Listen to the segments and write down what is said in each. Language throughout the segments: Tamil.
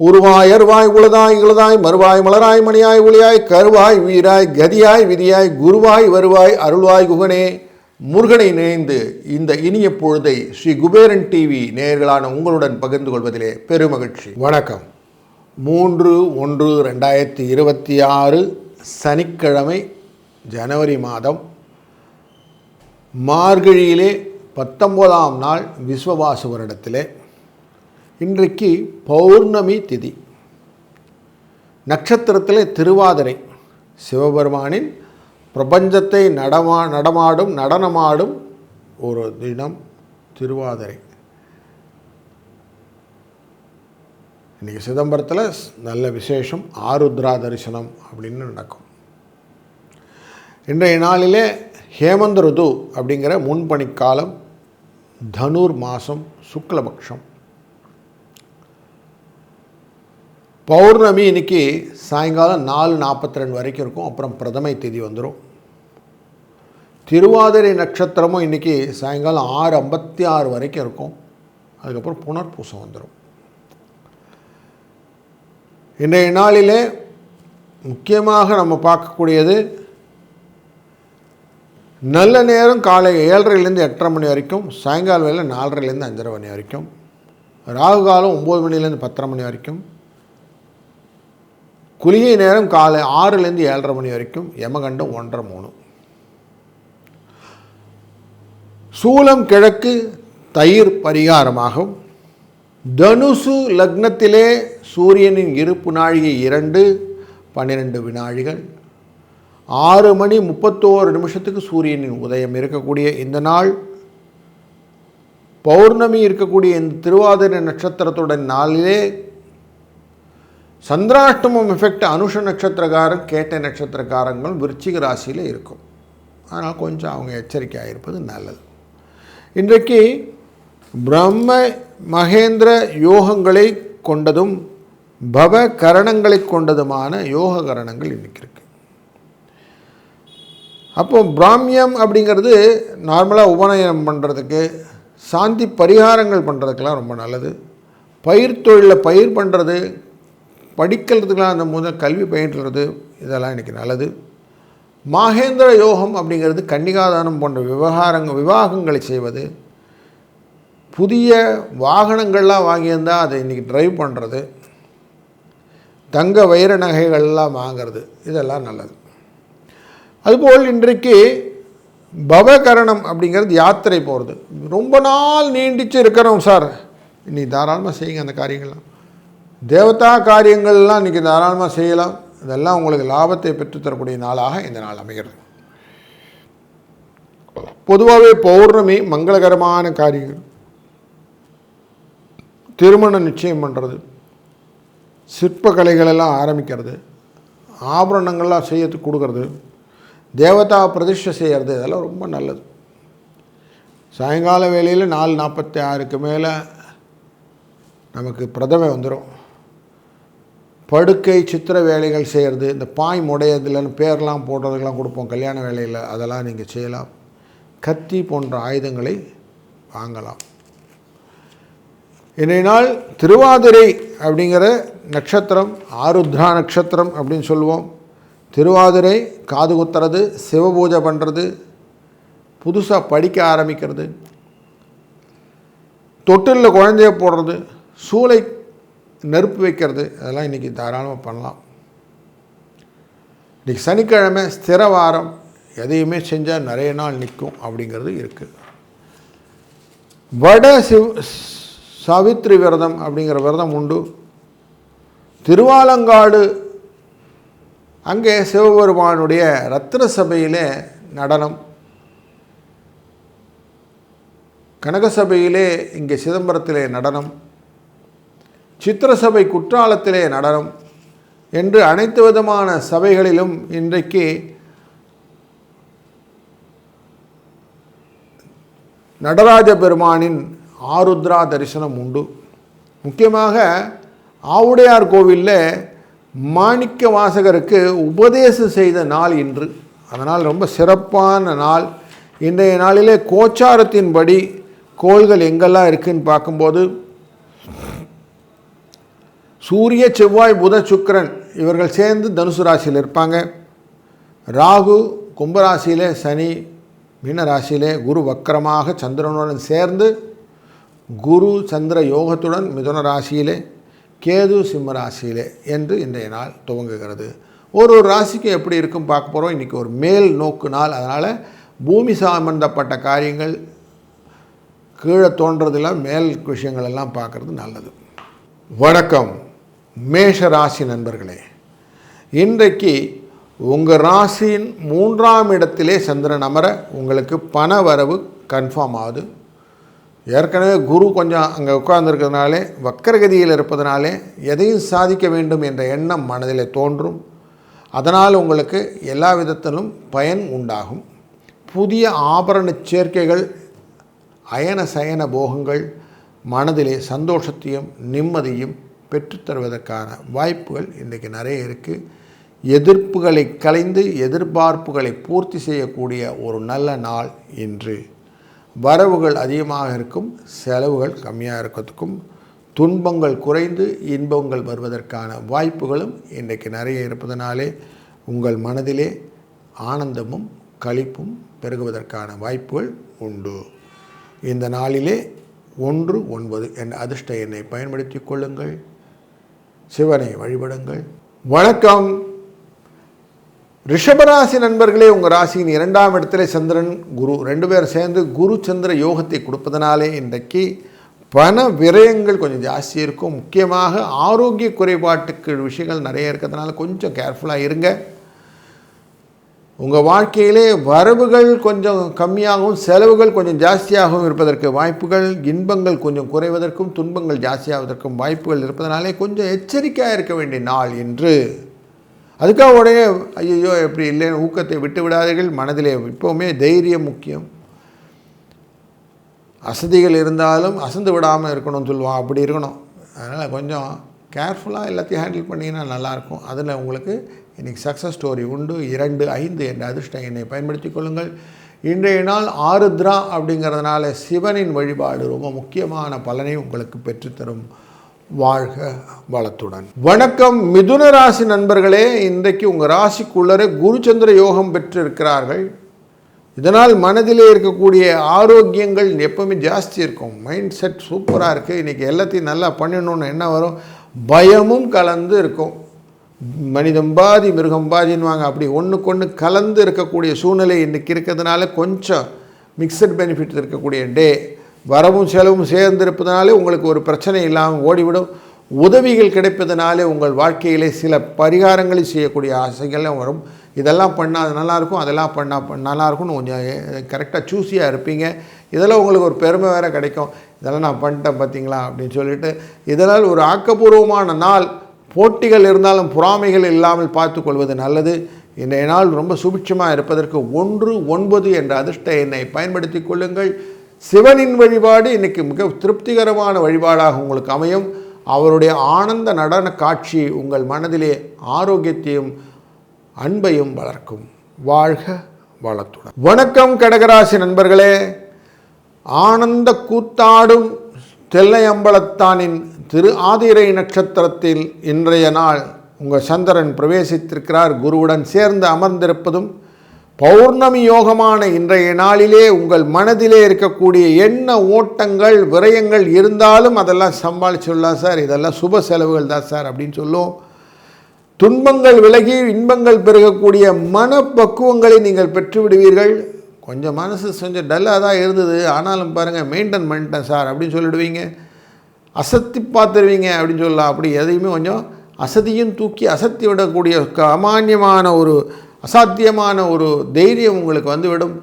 உருவாய் அருவாய் உளதாய் இளதாய் மறுவாய் மலராய் மணியாய் ஒளியாய் கருவாய் வீராய் கதியாய் விதியாய் குருவாய் வருவாய் அருள்வாய் குகனே முருகனை நினைந்து இந்த இனிய பொழுதை ஸ்ரீ குபேரன் டிவி நேயர்களான உங்களுடன் பகிர்ந்து கொள்வதிலே பெருமகிழ்ச்சி. வணக்கம். 3/1/2026 சனிக்கிழமை, ஜனவரி மாதம், மார்கழியிலே 19ஆம் நாள், விஸ்வவாசு வருடத்திலே. இன்றைக்கு பௌர்ணமி திதி. நட்சத்திரத்திலே திருவாதிரை. சிவபெருமானின் பிரபஞ்சத்தை நடனமாடும் ஒரு தினம் திருவாதிரை. இன்றைக்கி சிதம்பரத்தில் நல்ல விசேஷம், ஆருத்ரா தரிசனம் அப்படின்னு நடக்கும். இன்றைய நாளிலே ஹேமந்த ருது அப்படிங்கிற முன்பனிக்காலம், தனுர் மாதம், சுக்லபக்ஷம். பௌர்ணமி இன்றைக்கி சாயங்காலம் 4:42 வரைக்கும் இருக்கும். அப்புறம் பிரதமை திதி வந்துடும். திருவாதிரை நட்சத்திரமும் இன்றைக்கி சாயங்காலம் 6:56 வரைக்கும் இருக்கும். அதுக்கப்புறம் புனர்பூசம் வந்துடும். இன்றைய நாளிலே முக்கியமாக நம்ம பார்க்கக்கூடியது நல்ல நேரம் காலை 7:30லேருந்து 8:30 மணி வரைக்கும், சாயங்கால வேலை 4:30லேருந்து 5:30 மணி வரைக்கும், ராகு காலம் 9 மணிலேருந்து 10:30 மணி வரைக்கும், குளிகை நேரம் காலை 6லேருந்து 7:30 மணி வரைக்கும், யமகண்டம் 1:30-3. சூலம் கிழக்கு, தயிர் பரிகாரமாகும். தனுசு லக்னத்திலே சூரியனின் இருப்பு நாழிகை 2:12 வினாழிகள். 6:31 சூரியனின் உதயம் இருக்கக்கூடிய இந்த நாள், பௌர்ணமி இருக்கக்கூடிய இந்த திருவாதிரை நட்சத்திரத்துடன் நாளிலே சந்திராஷ்டமம் எஃபெக்ட் அனுஷ நட்சத்திரக்காரன், கேட்டை நட்சத்திரக்காரங்கள் விருச்சிக ராசியில் இருக்கும். அதனால் கொஞ்சம் அவங்க எச்சரிக்கையாக இருப்பது நல்லது. இன்றைக்கு பிரம்ம மகேந்திர யோகங்களை கொண்டதும் பவ கரணங்களை கொண்டதுமான யோக கரணங்கள் இன்றைக்கி இருக்குது. அப்போது பிராமியம் அப்படிங்கிறது நார்மலாக உபநயனம் பண்ணுறதுக்கு, சாந்தி பரிகாரங்கள் பண்ணுறதுக்கெல்லாம் ரொம்ப நல்லது. பயிர் தொழிலில் பயிர் பண்ணுறது, படிக்கிறதுக்கெலாம் அந்த முதல் கல்வி பயின்றது, இதெல்லாம் இன்றைக்கி நல்லது. மகேந்திர யோகம் அப்படிங்கிறது கன்னிகாதானம் போன்ற விவாகங்களை செய்வது, புதிய வாகனங்கள்லாம் வாங்கியிருந்தால் அதை இன்றைக்கி ட்ரைவ் பண்ணுறது, தங்க வைர நகைகள்லாம் வாங்கிறது, இதெல்லாம் நல்லது. அதுபோல் இன்றைக்கு பவகரணம் அப்படிங்கிறது யாத்திரை போகிறது. ரொம்ப நாள் நீண்டிச்சு இருக்கிறோம் சார், இன்னைக்கு தாராளமாக செய்யுங்க அந்த காரியங்கள்லாம். தேவதா காரியங்கள்லாம் இன்றைக்கி தாராளமாக செய்யலாம். இதெல்லாம் உங்களுக்கு லாபத்தை பெற்றுத்தரக்கூடிய நாளாக இந்த நாள் அமைகிறது. பொதுவாகவே பௌர்ணமி மங்களகரமான காரியங்கள், திருமணம் நிச்சயம் பண்ணுறது, சிற்பக்கலைகளெல்லாம் ஆரம்பிக்கிறது, ஆபரணங்கள்லாம் செய்யறதுக்கு கொடுக்கறது, தேவதா பிரதிஷ்டை செய்கிறது, இதெல்லாம் ரொம்ப நல்லது. சாயங்கால வேளையில் 4:46க்கு மேலே நமக்கு பிரதமை வந்துடும். படுக்கை சித்திர வேலைகள் செய்கிறது, இந்த பாய் முடையதுலன்னு பேர்லாம் போடுறதுக்கெலாம் கொடுப்போம் கல்யாண வேலையில், அதெல்லாம் நீங்கள் செய்யலாம். கத்தி போன்ற ஆயுதங்களை வாங்கலாம். இன்றைய நாள் திருவாதிரை அப்படிங்கிற நட்சத்திரம், ஆருத்ரா நட்சத்திரம் அப்படின்னு சொல்லுவோம். திருவாதிரை காது குத்துறது, சிவபூஜை பண்ணுறது, புதுசாக படிக்க ஆரம்பிக்கிறது, தொட்டிலில் குழந்தைய போடுறது, சூளை நெருப்பு வைக்கிறது, அதெல்லாம் இன்றைக்கி தாராளமாக பண்ணலாம். இன்றைக்கி சனிக்கிழமை, ஸ்திர வாரம், எதையுமே செஞ்சால் நிறைய நாள் நிற்கும் அப்படிங்கிறது இருக்குது. வட சாவித்ரி விரதம் அப்படிங்கிற விரதம் உண்டு. திருவாலங்காடு அங்கே சிவபெருமானுடைய ரத்ன சபையிலே நடனம், கனகசபையிலே இங்கே சிதம்பரத்திலே நடனம், சித்திரசபை குற்றாலத்திலே நடனம் என்று அனைத்து விதமான சபைகளிலும் இன்றைக்கு நடராஜ பெருமானின் ஆருத்ரா தரிசனம் உண்டு. முக்கியமாக ஆவுடையார் கோவிலில் மாணிக்க வாசகருக்கு உபதேசம் செய்த நாள் இன்று. அதனால் ரொம்ப சிறப்பான நாள். இன்றைய நாளிலே கோச்சாரத்தின்படி கோள்கள் எங்கெல்லாம் இருக்குன்னு பார்க்கும்போது சூரிய செவ்வாய் புத சுக்கிரன் இவர்கள் சேர்ந்து தனுசு ராசியில் இருப்பாங்க. ராகு கும்பராசியிலே, சனி மீன ராசியிலே, குரு வக்கரமாக சந்திரனுடன் சேர்ந்து குரு சந்திர யோகத்துடன் மிதுன ராசியிலே, கேது சிம்ம ராசியிலே என்று இன்றைய நாள் துவங்குகிறது. ஒரு ராசிக்கு எப்படி இருக்கும் பார்க்க போகிறோம். இன்றைக்கி ஒரு மேல் நோக்கு நாள். அதனால் பூமி சம்பந்தப்பட்ட காரியங்கள் கீழே தோன்றதெல்லாம் மேல் விஷயங்கள் எல்லாம் பார்க்குறது நல்லது. வணக்கம் மேஷ ராசி நண்பர்களே. இன்றைக்கு உங்கள் ராசியின் 3ஆம் இடத்திலே சந்திரன் அமர உங்களுக்கு பண வரவு கன்ஃபார்ம் ஆகுது. ஏற்கனவே குரு கொஞ்சம் அங்கே உட்கார்ந்துருக்கிறதுனாலே வக்கரகதியில் இருப்பதனாலே எதையும் சாதிக்க வேண்டும் என்ற எண்ணம் மனதில் தோன்றும். அதனால் உங்களுக்கு எல்லா விதத்திலும் பயன் உண்டாகும். புதிய ஆபரண சேர்க்கைகள், அயன சயன போகங்கள் மனதிலே சந்தோஷத்தையும் நிம்மதியும் பெற்றுத்தருவதற்கான வாய்ப்புகள் இன்றைக்கு நிறைய இருக்குது. எதிர்ப்புகளை களைந்து எதிர்பார்ப்புகளை பூர்த்தி செய்யக்கூடிய ஒரு நல்ல நாள் இன்று. வரவுகள் அதிகமாக இருக்கும், செலவுகள் கம்மியாக இருக்கிறதுக்கும், துன்பங்கள் குறைந்து இன்பங்கள் வருவதற்கான வாய்ப்புகளும் இன்றைக்கு நிறைய இருப்பதனாலே உங்கள் மனதிலே ஆனந்தமும் களிப்பும் பெருகுவதற்கான வாய்ப்புகள் உண்டு. இந்த நாளிலே 19 என்ற அதிர்ஷ்ட எண்ணை பயன்படுத்தி கொள்ளுங்கள். சிவனை வழிபடுங்கள். வணக்கம் ரிஷபராசி நண்பர்களே. உங்கள் ராசியின் 2ஆம் இடத்திலே சந்திரன் குரு 2 பேர் சேர்ந்து குரு சந்திர யோகத்தை கொடுப்பதனாலே இன்றைக்கு பண விரயங்கள் கொஞ்சம் ஜாஸ்தி இருக்கும். முக்கியமாக ஆரோக்கிய குறைபாட்டுக்கு விஷயங்கள் நிறைய இருக்கிறதுனால கொஞ்சம் கேர்ஃபுல்லாக இருங்க. உங்கள் வாழ்க்கையிலே வரவுகள் கொஞ்சம் கம்மியாகவும் செலவுகள் கொஞ்சம் ஜாஸ்தியாகவும் இருப்பதற்கு வாய்ப்புகள், இன்பங்கள் கொஞ்சம் குறைவதற்கும் துன்பங்கள் ஜாஸ்தியாவதற்கும் வாய்ப்புகள் இருப்பதனாலே கொஞ்சம் எச்சரிக்கையாக இருக்க வேண்டிய நாள் என்று. அதுக்காக உடனே ஐயோ எப்படி இல்லைன்னு ஊக்கத்தை விட்டு விடாதீர்கள். மனதிலே இப்போவுமே தைரியம் முக்கியம். அசதிகள் இருந்தாலும் அசந்து விடாமல் இருக்கணும்னு சொல்லுவான், அப்படி இருக்கணும். அதனால் கொஞ்சம் கேர்ஃபுல்லாக எல்லாத்தையும் ஹேண்டில் பண்ணிங்கன்னா நல்லாயிருக்கும். அதில் உங்களுக்கு இன்றைக்கி சக்ஸஸ் ஸ்டோரி உண்டு. 2, 5 என்ற அதிர்ஷ்ட எண்ணை பயன்படுத்தி கொள்ளுங்கள். இன்றைய நாள் ஆருத்ரா அப்படிங்கிறதுனால சிவனின் வழிபாடு ரொம்ப முக்கியமான பலனை உங்களுக்கு பெற்றுத்தரும். வாழ்க வளத்துடன். வணக்கம் மிதுன ராசி நண்பர்களே. இன்றைக்கு உங்கள் ராசிக்குள்ளரே குருச்சந்திர யோகம் பெற்றிருக்கிறார்கள். இதனால் மனதிலே இருக்கக்கூடிய ஆரோக்கியங்கள் எப்பவுமே ஜாஸ்தி இருக்கும். மைண்ட் செட் சூப்பராக இருக்குது. இன்றைக்கி எல்லாத்தையும் நல்லா பண்ணணுன்னு என்ன வரும், பயமும் கலந்து இருக்கும். மனிதம் பாதி மிருகம் பாதின்னுவாங்க. அப்படி ஒன்றுக்கொன்று கலந்து இருக்கக்கூடிய சூழ்நிலை இன்றைக்கி இருக்கிறதுனால கொஞ்சம் மிக்சட் பெனிஃபிட் இருக்கக்கூடிய டே. வரவும் செலவும் சேர்ந்திருப்பதனாலே உங்களுக்கு ஒரு பிரச்சனை இல்லாமல் ஓடிவிடும். உதவிகள் கிடைப்பதனாலே உங்கள் வாழ்க்கையிலே சில பரிகாரங்களை செய்யக்கூடிய ஆசைகளும் வரும். இதெல்லாம் பண்ணால் அது நல்லாயிருக்கும், அதெல்லாம் பண்ணால் நல்லாயிருக்கும்னு கொஞ்சம் கரெக்டாக சூஸியாக இருப்பீங்க. இதெல்லாம் உங்களுக்கு ஒரு பெருமை வேறு கிடைக்கும். இதெல்லாம் நான் பண்ணிட்டேன் பார்த்தீங்களா அப்படின்னு சொல்லிட்டு. இதனால் ஒரு ஆக்கப்பூர்வமான நாள். போட்டிகள் இருந்தாலும் பொறாமைகள் இல்லாமல் பார்த்து கொள்வது நல்லது. இன்றைய நாள் ரொம்ப சுபிட்சமாக இருப்பதற்கு 1, 9 என்ற அதிர்ஷ்ட எண்ணை பயன்படுத்தி கொள்ளுங்கள். சிவனின் வழிபாடு இன்றைக்கி மிக திருப்திகரமான வழிபாடாக உங்களுக்கு அமையும். அவருடைய ஆனந்த நடன காட்சி உங்கள் மனதிலே ஆரோக்கியத்தையும் அன்பையும் வளர்க்கும். வாழ்க வளத்துடன். வணக்கம் கடகராசி நண்பர்களே. ஆனந்த கூத்தாடும் தெல்லையம்பலத்தானின் திரு ஆதிரை நட்சத்திரத்தில் இன்றைய நாள் உங்கள் சந்திரன் பிரவேசித்திருக்கிறார். குருவுடன் சேர்ந்து அமர்ந்திருப்பதும் பௌர்ணமி யோகமான இன்றைய நாளிலே உங்கள் மனதிலே இருக்கக்கூடிய எண்ண ஓட்டங்கள் விரயங்கள் இருந்தாலும் அதெல்லாம் சமாளிச்சுடலாம் சார், இதெல்லாம் சுப செலவுகள் தான் சார் அப்படின்னு சொல்லும். துன்பங்கள் விலகி இன்பங்கள் பெருகக்கூடிய மனப்பக்குவங்களை நீங்கள் பெற்றுவிடுவீர்கள். கொஞ்சம் மனசு கொஞ்சம் டல்லாக தான் இருந்தது, ஆனாலும் பாருங்கள் மெயின்டைன் பண்ணிட்டேன் சார் அப்படின்னு சொல்லிடுவீங்க. அசத்தி பார்த்துருவீங்க அப்படின்னு சொல்லலாம். அப்படி எதையுமே கொஞ்சம் அசதியும் தூக்கி அசத்தி விடக்கூடிய அமானியமான ஒரு அசாத்தியமான ஒரு தைரியம் உங்களுக்கு வந்துவிடும்.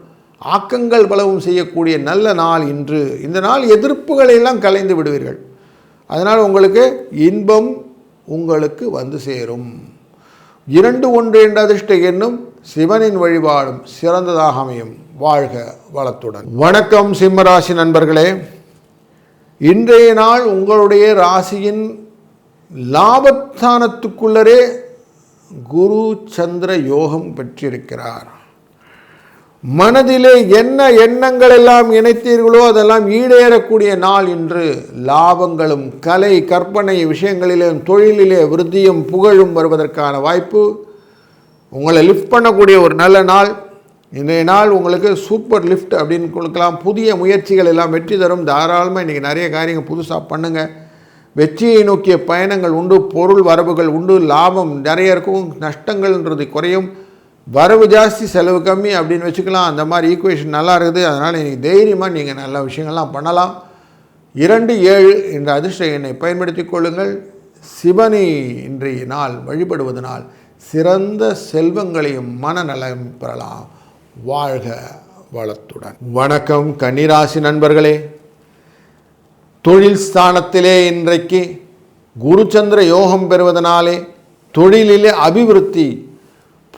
ஆக்கங்கள் பலவும் செய்யக்கூடிய நல்ல நாள் இன்று. இந்த நாள் எதிர்ப்புகளை எல்லாம் கலைந்து விடுவீர்கள். அதனால் உங்களுக்கு இன்பம் உங்களுக்கு வந்து சேரும். 2, 1 என்ற அதிர்ஷ்ட எண்ணும் சிவனின் வழிபாடும் சிறந்ததாக அமையும். வாழ்க வளத்துடன். வணக்கம் சிம்மராசி நண்பர்களே. இன்றைய நாள் உங்களுடைய ராசியின் லாபஸ்தானத்துக்குள்ளரே குரு சந்திர யோகம் பெற்றிருக்கிறார். மனதிலே என்ன எண்ணங்கள் எல்லாம் இணைத்தீர்களோ அதெல்லாம் ஈடேறக்கூடிய நாள் இன்று. லாபங்களும் கலை கற்பனை விஷயங்களிலும் தொழிலிலே விருத்தியும் புகழும் வருவதற்கான வாய்ப்பு. உங்களை லிஃப்ட் பண்ணக்கூடிய ஒரு நல்ல நாள். இன்றைய நாள் உங்களுக்கு சூப்பர் லிஃப்ட் அப்படின்னு கொடுக்கலாம். புதிய முயற்சிகள் எல்லாம் வெற்றி தரும். தாராளமாக இன்றைக்கி நிறைய காரியங்கள் புதுசாக பண்ணுங்கள். வெற்றியை நோக்கிய பயணங்கள் உண்டு. பொருள் வரவுகள் உண்டு. லாபம் நிறைய இருக்கும். நஷ்டங்கள்ன்றது குறையும். வரவு ஜாஸ்தி செலவு கம்மி அப்படின்னு வச்சுக்கலாம். அந்த மாதிரி ஈக்குவேஷன் நல்லா இருக்குது. அதனால் இன்றைக்கி தைரியமாக நீங்கள் நல்ல விஷயங்கள்லாம் பண்ணலாம். 2-7 என்ற அதிர்ஷ்ட எண்ணை பயன்படுத்தி கொள்ளுங்கள். சிவனை இன்றைய நாள் வழிபடுவதனால் சிறந்த செல்வங்களையும் மனநலம் பெறலாம். வாழ்க வளத்துடன். வணக்கம் கன்னிராசி நண்பர்களே. தொழில் ஸ்தானத்திலே இன்றைக்கு குருச்சந்திர யோகம் பெறுவதனாலே தொழிலிலே அபிவிருத்தி,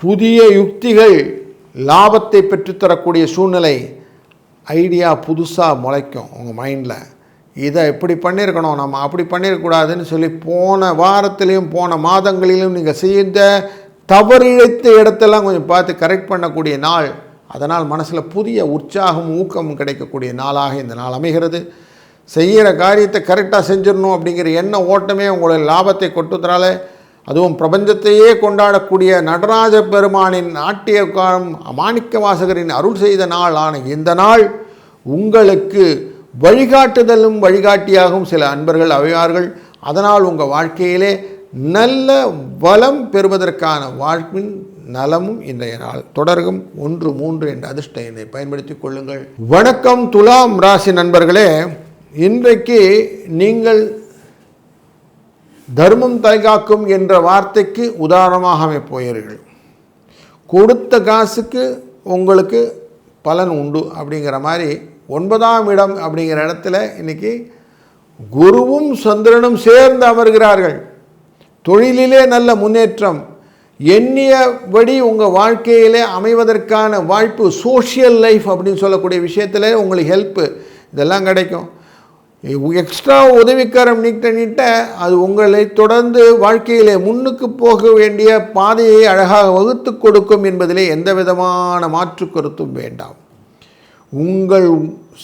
புதிய யுக்திகள் லாபத்தை பெற்றுத்தரக்கூடிய சூழ்நிலை, ஐடியா புதுசாக முளைக்கும் உங்கள் மைண்டில். இதை இப்படி பண்ணியிருக்கணும், நம்ம அப்படி பண்ணியிருக்கக்கூடாதுன்னு சொல்லி போன வாரத்திலையும் போன மாதங்களிலும் நீங்கள் செய்த தவறிழைத்த இடத்தெல்லாம் கொஞ்சம் பார்த்து கரெக்ட் பண்ணக்கூடிய நாள். அதனால் மனசில் புதிய உற்சாகம் ஊக்கமும் கிடைக்கக்கூடிய நாளாக இந்த நாள் அமைகிறது. செய்கிற காரியத்தை கரெக்டாக செஞ்சிடணும் அப்படிங்கிற எண்ண ஓட்டமே உங்களுடைய லாபத்தை கொட்டுறதுனால, அதுவும் பிரபஞ்சத்தையே கொண்டாடக்கூடிய நடராஜ பெருமானின் நாட்டிய மாணிக்க வாசகரின் அருள் செய்த நாள் ஆன இந்த நாள் உங்களுக்கு வழிகாட்டுதலும் வழிகாட்டியாகவும் சில அன்பர்கள் அமைவார்கள். அதனால் உங்கள் வாழ்க்கையிலே நல்ல வளம் பெறுவதற்கான வாழ்வின் நலமும் இன்றைய நாள் தொடரும். 1-3 என்ற அதிர்ஷ்ட எண்ணை பயன்படுத்தி கொள்ளுங்கள். வணக்கம் துலாம் ராசி நண்பர்களே. இன்றைக்கு நீங்கள் தர்மம் தலைகாக்கும் என்ற வார்த்தைக்கு உதாரணமாக போகிறீர்கள். கொடுத்த காசுக்கு உங்களுக்கு பலன் உண்டு அப்படிங்கிற மாதிரி 9ஆம் இடம் அப்படிங்கிற இடத்துல இன்றைக்கி குருவும் சந்திரனும் சேர்ந்து அமர்கிறார்கள். தொழிலிலே நல்ல முன்னேற்றம், எண்ணியபடி உங்கள் வாழ்க்கையிலே அமைவதற்கான வாய்ப்பு, சோஷியல் லைஃப் அப்படின்னு சொல்லக்கூடிய விஷயத்தில் உங்களுக்கு ஹெல்ப்பு இதெல்லாம் கிடைக்கும். எக்ஸ்ட்ரா உதவிக்காரம் நீட்ட அது உங்களை தொடர்ந்து வாழ்க்கையிலே முன்னுக்கு போக வேண்டிய பாதையை அழகாக வகுத்து கொடுக்கும் என்பதிலே எந்த விதமான மாற்று கருத்தும் வேண்டாம். உங்கள்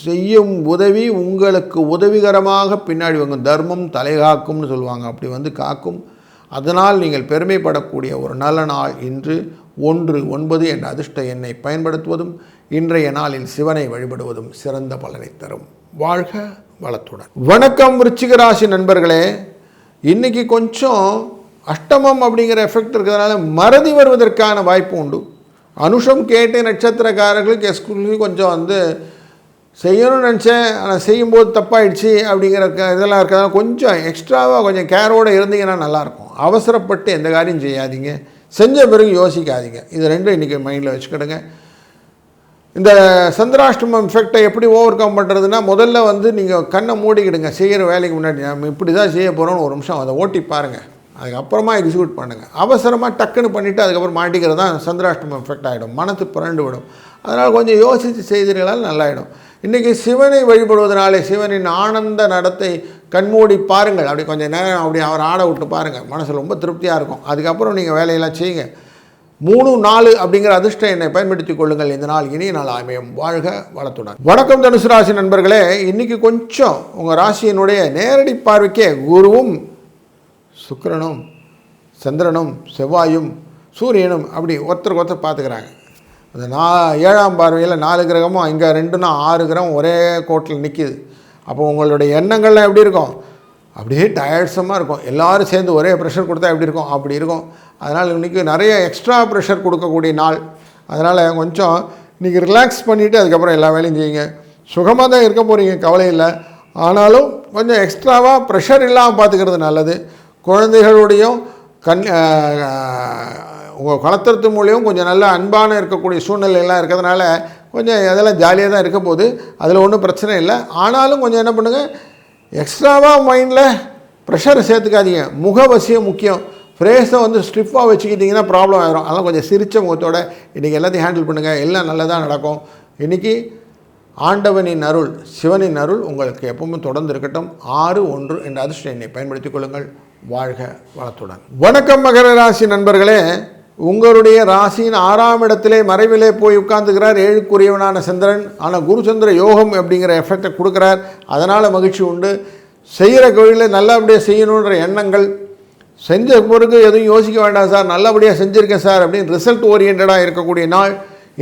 செய்யும் உதவி உங்களுக்கு உதவிகரமாக பின்னாடி உங்கள் தர்மம் தலைகாக்கும்னு சொல்லுவாங்க. அப்படி காக்கும். அதனால் நீங்கள் பெருமைப்படக்கூடிய ஒரு நல்ல நாள் இன்று. 1-9 என்ற அதிர்ஷ்ட எண்ணை பயன்படுத்துவதும் இன்றைய நாளில் சிவனை வழிபடுவதும் சிறந்த பலனை தரும். வாழ்க வளத்துடன். வணக்கம் விருச்சிக ராசி நண்பர்களே. இன்றைக்கி கொஞ்சம் அஷ்டமம் அப்படிங்கிற எஃபெக்ட் இருக்கிறதுனால மறதி வருவதற்கான வாய்ப்பு உண்டு. அனுஷம் கேட்ட நட்சத்திரக்காரர்களுக்கு எக்ஸ்க்ளூசிவ் கொஞ்சம் செய்யணும்னு நினச்சேன், ஆனால் செய்யும்போது தப்பாயிடுச்சு அப்படிங்கிற இதெல்லாம் இருக்கிறதால கொஞ்சம் எக்ஸ்ட்ராவாக கொஞ்சம் கேரோடு இருந்தீங்கன்னா நல்லாயிருக்கும். அவசரப்பட்டு எந்த காரியம் செய்யாதீங்க, செஞ்ச பிறகு யோசிக்காதீங்க. இது ரெண்டும் இன்றைக்கி மைண்டில் வச்சுக்கிடுங்க. இந்த சந்திராஷ்டமம் எஃபெக்டை எப்படி ஓவர் கம் பண்ணுறதுன்னா, முதல்ல நீங்கள் கண்ணை மூடிக்கிடுங்க. செய்கிற வேலைக்கு முன்னாடி நம்ம இப்படி தான் செய்ய போகிறோன்னு ஒரு நிமிஷம் அதை ஓட்டி பாருங்கள். அதுக்கப்புறமா எக்ஸிக்யூட் பண்ணுங்கள். அவசரமாக டக்குன்னு பண்ணிவிட்டு அதுக்கப்புறம் மாட்டிக்கிறது தான் சந்திராஷ்டமம் எஃபெக்ட் ஆகிடும். மனத்து புரண்டு விடும். அதனால் கொஞ்சம் யோசித்து செய்தீர்களால் நல்லாயிடும். இன்றைக்கி சிவனை வழிபடுவதனாலே சிவனின் ஆனந்த நடத்தை கண்மூடி பாருங்கள். அப்படி கொஞ்சம் நேரம் அப்படி அவர் ஆட விட்டு பாருங்கள். மனசில் ரொம்ப திருப்தியாக இருக்கும். அதுக்கப்புறம் நீங்கள் வேலையெல்லாம் செய்யுங்க. 3-4 அப்படிங்கிற அதிர்ஷ்ட எண்ணை பயன்படுத்தி கொள்ளுங்கள். இந்த நாள் இனிய நாள் அமையும். வாழ்க வளத்துடன். வணக்கம் தனுசு ராசி நண்பர்களே. இன்றைக்கி கொஞ்சம் உங்கள் ராசியினுடைய நேரடி பார்வைக்கே குருவும் சுக்கிரனும் சந்திரனும் செவ்வாயும் சூரியனும் அப்படி ஒருத்தருக்கு ஒருத்தர் பார்த்துக்கிறாங்க. அந்த 7ஆம் பார்வையில் 4 கிரகமும் இங்கே 2னா 6 கிரகம் ஒரே கோட்டில் நிற்கிது. அப்போ உங்களுடைய எண்ணங்கள்லாம் எப்படி இருக்கும்? அப்படியே டயர்ட்ஸமாக இருக்கும். எல்லோரும் சேர்ந்து ஒரே ப்ரெஷர் கொடுத்தா எப்படி இருக்கும்? அப்படி இருக்கும். அதனால் இன்றைக்கி நிறைய எக்ஸ்ட்ரா ப்ரெஷர் கொடுக்கக்கூடிய நாள். அதனால் கொஞ்சம் இன்றைக்கி ரிலாக்ஸ் பண்ணிவிட்டு அதுக்கப்புறம் எல்லா வேலையும் செய்யுங்க. சுகமாக தான் இருக்க போகிறீங்க, கவலை இல்லை. ஆனாலும் கொஞ்சம் எக்ஸ்ட்ராவாக ப்ரெஷர் இல்லாமல் பார்த்துக்கிறது நல்லது. குழந்தைகளுடையும் உங்கள் வளர்த்துறது மூலியம் கொஞ்சம் நல்ல அன்பான இருக்கக்கூடிய சூழ்நிலையெல்லாம் இருக்கிறதுனால கொஞ்சம் அதெல்லாம் ஜாலியாக தான் இருக்க போகுது. அதில் ஒன்றும் பிரச்சனை இல்லை. ஆனாலும் கொஞ்சம் என்ன பண்ணுங்கள், எக்ஸ்ட்ராவாக மைண்டில் ப்ரெஷரை சேர்த்துக்காதீங்க. முகவசியம் முக்கியம். ஃப்ரேஸை ஸ்ட்ரிஃபாக வச்சுக்கிட்டிங்கன்னா ப்ராப்ளம் ஆகிரும். அதெல்லாம் கொஞ்சம் சிரித்த முகத்தோடு இன்றைக்கி எல்லாத்தையும் ஹேண்டில் பண்ணுங்கள். எல்லாம் நல்லதாக நடக்கும். இன்றைக்கி ஆண்டவனின் அருள், சிவனின் அருள் உங்களுக்கு எப்பவுமே தொடர்ந்து இருக்கட்டும். 6-1 என்ற அதிர்ஷ்ட எண்ணை பயன்படுத்திக் கொள்ளுங்கள். வாழ்க வளத்துடன். வணக்கம் மகர ராசி நண்பர்களே. உங்களுடைய ராசியின் 6ஆம் இடத்திலே மறைவிலே போய் உட்கார்ந்துக்கிறார் 7க்குரியவனான சந்திரன். ஆனால் குரு சந்திர யோகம் அப்படிங்கிற எஃபெக்டை கொடுக்குறார். அதனால் மகிழ்ச்சி உண்டு. செய்கிற தொழிலை நல்லபடியாக செய்யணுன்ற எண்ணங்கள், செஞ்ச பிறகு எதுவும் யோசிக்க வேண்டாம் சார், நல்லபடியாக செஞ்சுருக்கேன் சார் அப்படின்னு ரிசல்ட் ஓரியன்டாக இருக்கக்கூடிய நாள்.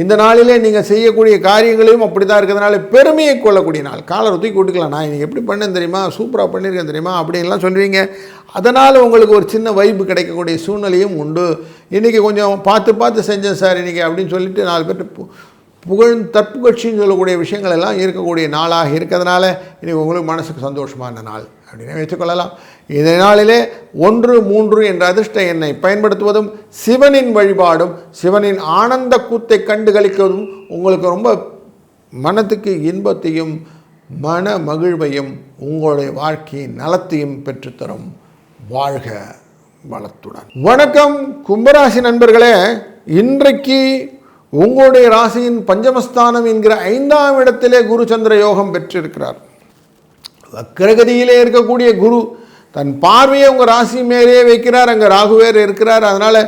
இந்த நாளிலே நீங்கள் செய்யக்கூடிய காரியங்களையும் அப்படி தான் இருக்கிறதுனால பெருமையை கொள்ளக்கூடிய நாள். காலரை தூக்கி கூட்டுக்கலாம், நான் இன்றைக்கி எப்படி பண்ணேன் தெரியுமா, சூப்பராக பண்ணியிருக்கேன் தெரியுமா அப்படின்லாம் சொல்லுவீங்க. அதனால் உங்களுக்கு ஒரு சின்ன வைப்பு கிடைக்கக்கூடிய சூழ்நிலையும் உண்டு. இன்றைக்கி கொஞ்சம் பார்த்து செஞ்சேன் சார் இன்றைக்கி அப்படின்னு சொல்லிட்டு 4 பேர் தற்புகழ்ச்சின்னு சொல்லக்கூடிய விஷயங்கள் எல்லாம் இருக்கக்கூடிய நாளாக இருக்கிறதுனால இன்றைக்கி உங்களுக்கு மனசுக்கு சந்தோஷமான நாள் அப்படின்னு வைத்துக்கொள்ளலாம். இந்த நாளிலே 1, 3 என்ற அதிர்ஷ்ட எண்ணை பயன்படுத்துவதும் சிவனின் வழிபாடும் சிவனின் ஆனந்த கூத்தை கண்டுகளிப்பதும் உங்களுக்கு ரொம்ப மனத்துக்கு இன்பத்தையும் மன மகிழ்வையும் உங்களுடைய வாழ்க்கையின் நலத்தையும் பெற்றுத்தரும். வாழ்க வளத்துடன். வணக்கம் கும்பராசி நண்பர்களே, இன்றைக்கு உங்களுடைய ராசியின் பஞ்சமஸ்தானம் என்கிற 5ஆம் இடத்திலே குரு சந்திர யோகம் பெற்றிருக்கிறார். வக்ரகதியிலே இருக்கக்கூடிய குரு தன் பார்வையை உங்கள் ராசி மேலே வைக்கிறார். அங்கே ராகுவேர் இருக்கிறார். அதனால்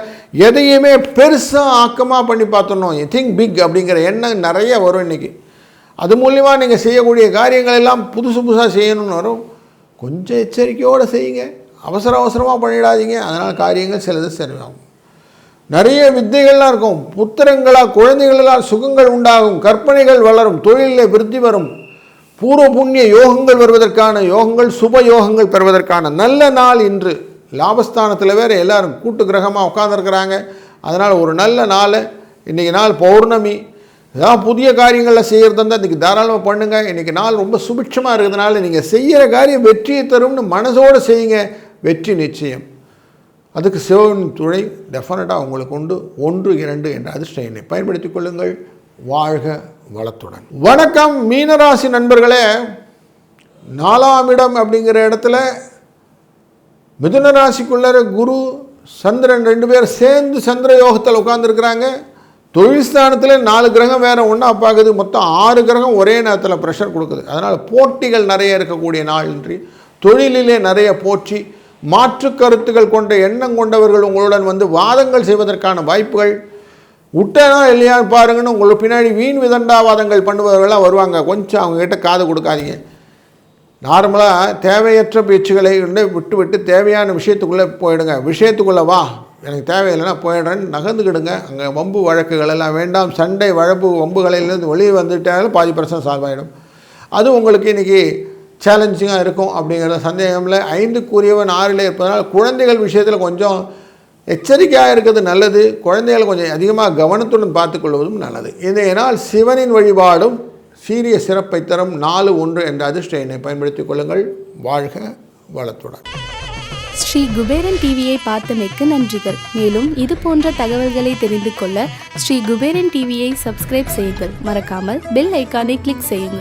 எதையுமே பெருசாக ஆக்கமாக பண்ணி பார்த்துடணும், திங்க் பிக் அப்படிங்கிற எண்ணம் நிறைய வரும் இன்றைக்கி. அது மூலியமாக நீங்கள் செய்யக்கூடிய காரியங்கள் எல்லாம் புதுசாக செய்யணும்னு வரும். கொஞ்சம் எச்சரிக்கையோடு செய்யுங்க, அவசரமாக பண்ணிடாதீங்க. அதனால் காரியங்கள் சிலது சரியாகும். நிறைய வித்தைகள்லாம் இருக்கும். புத்திரங்களால் குழந்தைகளால் சுகங்கள் உண்டாகும், கற்பனைகள் வளரும், தொழிலில் விருத்தி வரும், பூர்வ புண்ணிய யோகங்கள் வருவதற்கான யோகங்கள், சுப யோகங்கள் பெறுவதற்கான நல்ல நாள் இன்று. லாபஸ்தானத்தில் வேறு எல்லாரும் கூட்டு கிரகமாக உட்காந்துருக்கிறாங்க. அதனால் ஒரு நல்ல நாள் இன்றைக்கி. நாள் பௌர்ணமி. ஏதாவது புதிய காரியங்களில் செய்கிறது இருந்தால் இன்றைக்கி தாராளமாக பண்ணுங்கள். இன்றைக்கி நாள் ரொம்ப சுபிட்சமாக இருக்கிறதுனால நீங்கள் செய்கிற காரியம் வெற்றியை தரும்னு மனசோடு செய்யுங்க, வெற்றி நிச்சயம். அதுக்கு சிவனின் துணை டெஃபினட்டாக உங்களுக்கு உண்டு. 1, 2 என்ற அதிர்ஷ்ட எண்ணை பயன்படுத்திக் கொள்ளுங்கள். வாழ்க வளத்துடன். வணக்கம் மீனராசி நண்பர்களே, 4ஆம் இடம் அப்படிங்கிற இடத்துல மிதுன ராசிக்குள்ள குரு சந்திரன் 2 பேர் சேர்ந்து சந்திர யோகத்தில் உட்கார்ந்துருக்கிறாங்க. தொழில் ஸ்தானத்தில் 4 கிரகம் வேறு ஒன்றா பார்க்குது. மொத்தம் 6 கிரகம் ஒரே நேரத்தில் ப்ரெஷர் கொடுக்குது. அதனால் போட்டிகள் நிறைய இருக்கக்கூடிய நாள் இன்றி. தொழிலிலே நிறைய போற்றி மாற்று கருத்துக்கள் கொண்ட எண்ணம் கொண்டவர்கள் உங்களுடன் வந்து வாதங்கள் செய்வதற்கான வாய்ப்புகள். விட்டனா இல்லையான்னு பாருங்கன்னு உங்களுக்கு பின்னாடி வீண் விதண்டாவாதங்கள் பண்ணுபவர்கள்லாம் வருவாங்க. கொஞ்சம் அவங்ககிட்ட காது கொடுக்காதீங்க. நார்மலாக தேவையற்ற பேச்சுகளை விட்டு தேவையான விஷயத்துக்குள்ளே போயிடுங்க. விஷயத்துக்குள்ளே வா, எனக்கு தேவையில்லைன்னா போயிடுறேன்னு நகர்ந்துக்கிடுங்க. அங்கே வம்பு வழக்குகள் எல்லாம் வேண்டாம். சண்டை வழப்பு வம்புகளிலிருந்து வெளியே வந்துட்டாலும் பாதி பிரச்சனை சால்வ் ஆகிடும். அது உங்களுக்கு இன்றைக்கி சேலஞ்சிங்காக இருக்கும் அப்படிங்கிற சந்தேகமில். 5க்குரியவன் 6ல் இருப்பதனால் குழந்தைகள் விஷயத்தில் கொஞ்சம் எச்சரிக்கையாக இருக்கிறது நல்லது. குழந்தைகளை கொஞ்சம் அதிகமாக கவனத்துடன் பார்த்துக்கொள்வதும் நல்லது. இதனால் சிவனின் வழிபாடும் சீரிய சிறப்பை தரும். 4, 1 என்ற அதிர்ஷ்ட எண்ணை பயன்படுத்திக் கொள்ளுங்கள். வாழ்க வளத்துடன். ஸ்ரீ குபேரன் டிவியை பார்த்தமைக்கு நன்றிகள். மேலும் இது போன்ற தகவல்களை தெரிந்து கொள்ள ஸ்ரீ குபேரன் டிவியை சப்ஸ்கிரைப் செய்யுங்கள். மறக்காமல் பெல் ஐக்கானை கிளிக் செய்யுங்கள்.